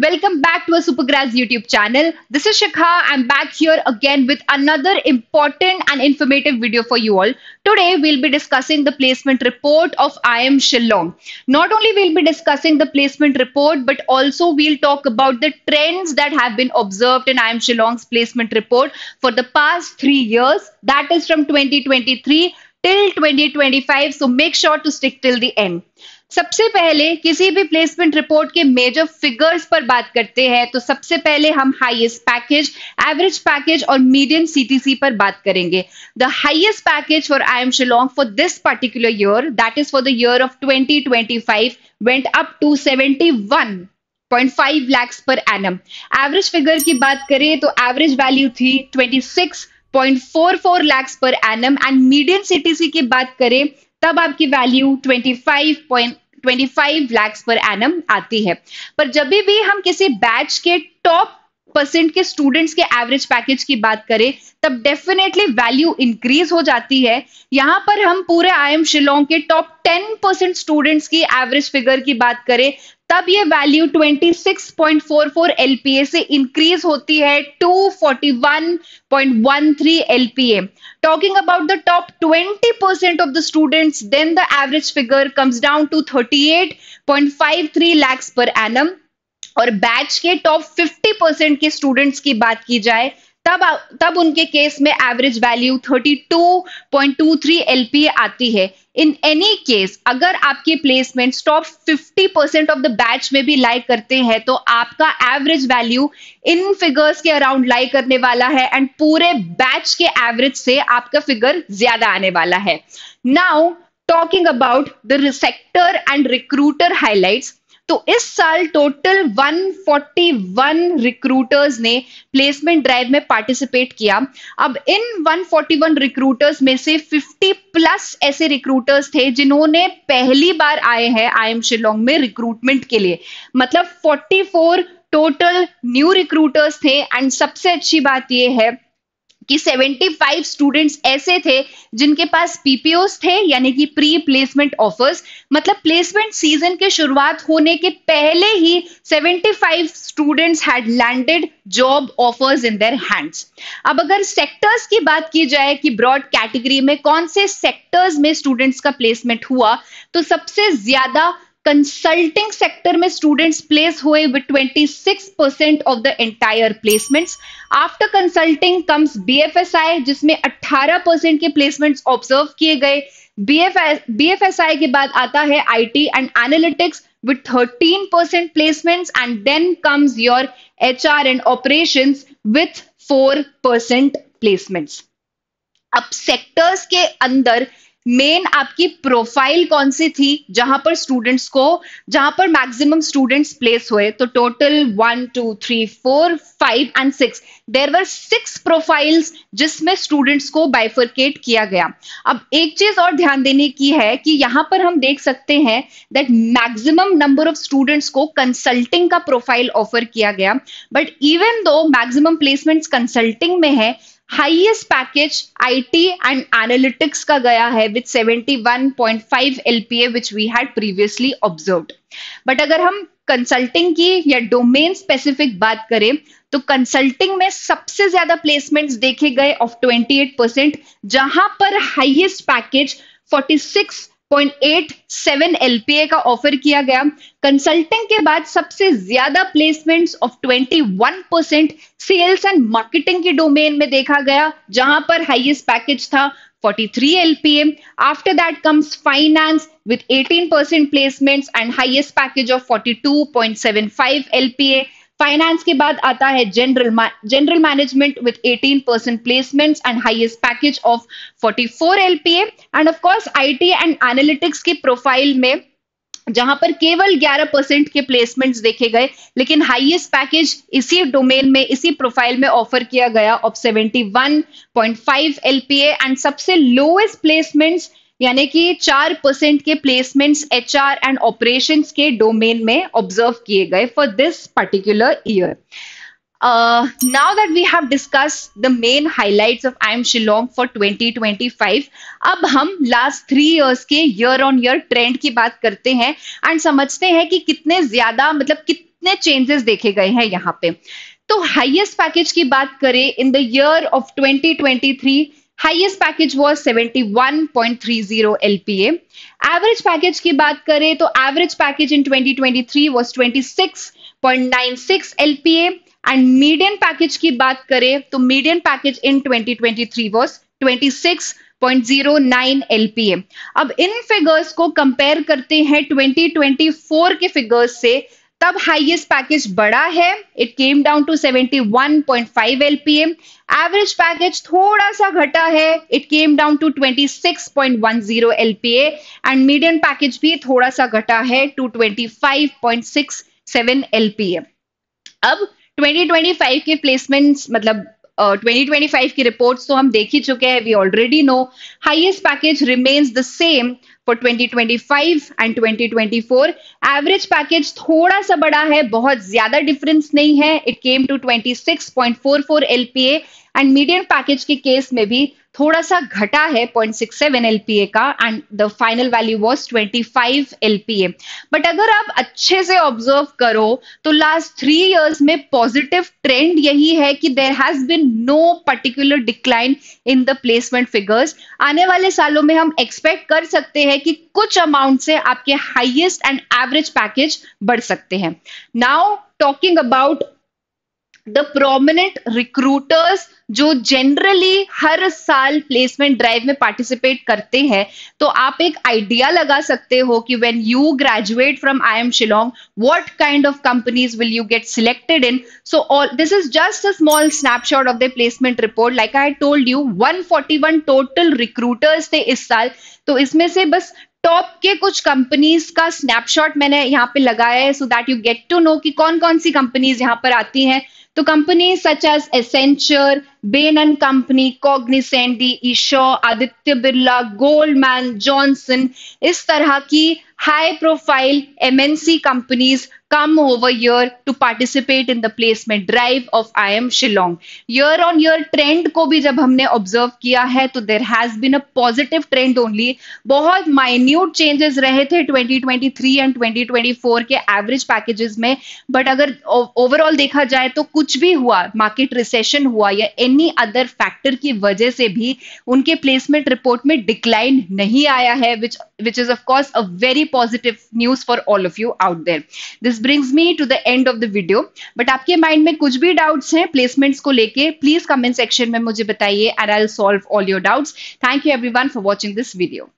welcome back to a Supergrads YouTube channel. This is Shikha. I'm back here again with another important and informative video for you all. Today we'll be discussing the placement report of IIM Shillong. Not only we'll be discussing the placement report, but also we'll talk about the trends that have been observed in IIM Shillong's placement report for the past 3 years. That is from 2023 till 2025. So make sure to stick till the end. सबसे पहले किसी भी placement report के major figures पर बात करते हैं तो सबसे पहले हम हाईएस्ट पैकेज, एवरेज पैकेज और मीडियन सीटीसी पर बात करेंगे. The highest package for IIM Shillong for this particular year, that is for the year of 2025, went up to 71.5 lakhs per annum. Average figure की बात करें तो एवरेज वैल्यू थी 26.44 lakhs per annum and median CTC की बात करें तब आपकी वैल्यू 25.25 lakhs पर एनम आती है. पर जब भी हम किसी बैच के टॉप परसेंट के स्टूडेंट्स के एवरेज पैकेज की बात करें तब डेफिनेटली वैल्यू इंक्रीज हो जाती है. यहां पर हम पूरे IIM Shillong के टॉप 10% स्टूडेंट्स की एवरेज फिगर की बात करें तब ये वैल्यू 26.44 LPA से इंक्रीज होती है 241.13 LPA. Talking about the top 20% of the students, then the average figure comes down to 38.53 lakhs per annum. और बैच के टॉप 50% के स्टूडेंट्स की बात की जाए तब उनके केस में एवरेज वैल्यू 32.23 LPA आती है. इन एनी केस अगर आपके placement top 50% of the batch में भी लाई करते हैं तो आपका एवरेज वैल्यू इन फिगर्स के अराउंड लाई करने वाला है एंड पूरे बैच के एवरेज से आपका फिगर ज्यादा आने वाला है. Now talking about the sector and recruiter highlights, तो इस साल टोटल 141 रिक्रूटर्स ने प्लेसमेंट ड्राइव में पार्टिसिपेट किया. अब इन 141 रिक्रूटर्स में से 50 प्लस ऐसे रिक्रूटर्स थे जिन्होंने पहली बार आए हैं IIM Shillong में रिक्रूटमेंट के लिए. मतलब 44 टोटल न्यू रिक्रूटर्स थे एंड सबसे अच्छी बात यह है कि 75 स्टूडेंट्स ऐसे थे जिनके पास पीपीओस थे यानी कि प्री प्लेसमेंट ऑफर्स. मतलब प्लेसमेंट सीजन के शुरुआत होने के पहले ही 75 students had landed job offers in their hands. अब अगर सेक्टर्स की बात की जाए कि ब्रॉड कैटेगरी में कौन से सेक्टर्स में स्टूडेंट्स का प्लेसमेंट हुआ तो सबसे ज्यादा कंसल्टिंग सेक्टर में स्टूडेंट्स प्लेस हुए with 26% of the entire placements. After consulting comes BFSI जिसमें 18% के प्लेसमेंट्स ऑब्जर्व किए गए. BFSI के बाद आता है IT and analytics with 13% placements and then comes your HR and operations with 4% placements. अब सेक्टर्स के अंदर मेन आपकी प्रोफाइल कौन सी थी जहां पर मैक्सिमम स्टूडेंट्स प्लेस हुए तो total 1 2 3 4 5 and 6 there were 6 profiles जिसमें स्टूडेंट्स को बाइफरकेट किया गया. अब एक चीज और ध्यान देने की है कि यहां पर हम देख सकते हैं that maximum number of students को कंसल्टिंग का प्रोफाइल ऑफर किया गया. But even though maximum placements consulting में है, highest package IT and analytics का गया है with 71.5 LPA which we had previously observed. But अगर हम कंसल्टिंग की या डोमेन स्पेसिफिक बात करें तो कंसल्टिंग में सबसे ज्यादा प्लेसमेंट्स देखे गए ऑफ 28% जहां पर हाईएस्ट पैकेज 46.87 LPA का ऑफर किया गया. कंसल्टिंग के बाद सबसे ज्यादा placements of 21% sales and marketing के डोमेन में देखा गया जहां पर हाईएस्ट पैकेज था 43 LPA. After that comes finance with 18% placements and highest package of 42.75 LPA. Finance के बाद आता है general management with 18% placements and highest package of 44 LPA. End of course IT and analytics की प्रोफाइल में जहां पर केवल 11% के प्लेसमेंट्स देखे गए लेकिन हाईएस्ट पैकेज इसी डोमेन में इसी प्रोफाइल में ऑफर किया गया ऑफ 71.5 LPA एंड सबसे लोएस्ट प्लेसमेंट्स यानी कि 4% के प्लेसमेंट्स HR एंड ऑपरेशंस के डोमेन में ऑब्जर्व किए गए for this particular year. Now that we have discussed the main highlights of IIM Shillong for 2025, अब हम लास्ट 3 years के ईयर ऑन ईयर ट्रेंड की बात करते हैं एंड समझते हैं कि कितने ज्यादा मतलब कितने चेंजेस देखे गए हैं यहाँ पे। तो हाईएस्ट पैकेज की बात करें in the year of 2023, highest package was 71.30 LPA। Average package की बात करें तो average package in 2023 was 26.96 LPA and median package की बात करें तो median package in 2023 was 26.09 LPA। अब इन फिगर्स को कंपेयर करते हैं 2024 के फिगर्स से, तब हाईएस्ट पैकेज बढ़ा है, it came down to 71.5 LPA। Average package थोड़ा सा घटा है, it came down to 26.10 LPA and median package भी थोड़ा सा घटा है टू 25.67 LPA। अब 2025 के प्लेसमेंट्स मतलब 2025 की रिपोर्ट्स तो हम देख ही चुके हैं, we already know. Highest package remains the same for 2025 and 2024। Average package थोड़ा सा बड़ा है, बहुत ज्यादा डिफरेंस नहीं है, it came to 26.44 LPA and median package के केस में भी थोड़ा सा घटा है 0.67 LPA का and the final value was 25 LPA। But अगर आप अच्छे से ऑब्जर्व करो तो लास्ट 3 years में पॉजिटिव ट्रेंड यही है कि there has been no particular decline in the placement figures. आने वाले सालों में हम एक्सपेक्ट कर सकते हैं कि कुछ अमाउंट से आपके हाईएस्ट एंड एवरेज पैकेज बढ़ सकते हैं। Now talking about the prominent recruiters जो जनरली हर साल प्लेसमेंट ड्राइव में पार्टिसिपेट करते हैं, तो आप एक आइडिया लगा सकते हो कि when you graduate from IIM Shillong, what kind of companies will you get selected in? So all this is just a small snapshot of the placement report. Like I told you, 141 total recruiters थे इस साल, तो इसमें से बस top के कुछ companies का स्नैपशॉट मैंने यहाँ पे लगाया है, so that you get to know कि कौन कौन सी कंपनीज यहाँ पर आती हैं। तो companies such as Accenture, Bain and company, Cognizant, ईशॉ, आदित्य बिरला, गोल्डमैन, जॉनसन, इस तरह की high profile MNC companies come over here to participate in the placement drive of IIM Shillong. Year on year trend को भी जब हमने observe किया है तो there has been a positive trend only. बहुत minute changes रहे थे 2023 and 2024 के average packages में, but अगर overall देखा जाए तो कुछ भी हुआ, market recession हुआ या any other factor की वजह से भी उनके placement report में decline नहीं आया है, which is of course a very positive news for all of you out there. This brings me to the end of the video. But आपके माइंड में कुछ भी डाउट्स हैं प्लेसमेंट्स को लेके, प्लीज कमेंट सेक्शन में मुझे बताइए and I'll solve all your doubts. Thank you everyone for watching this video.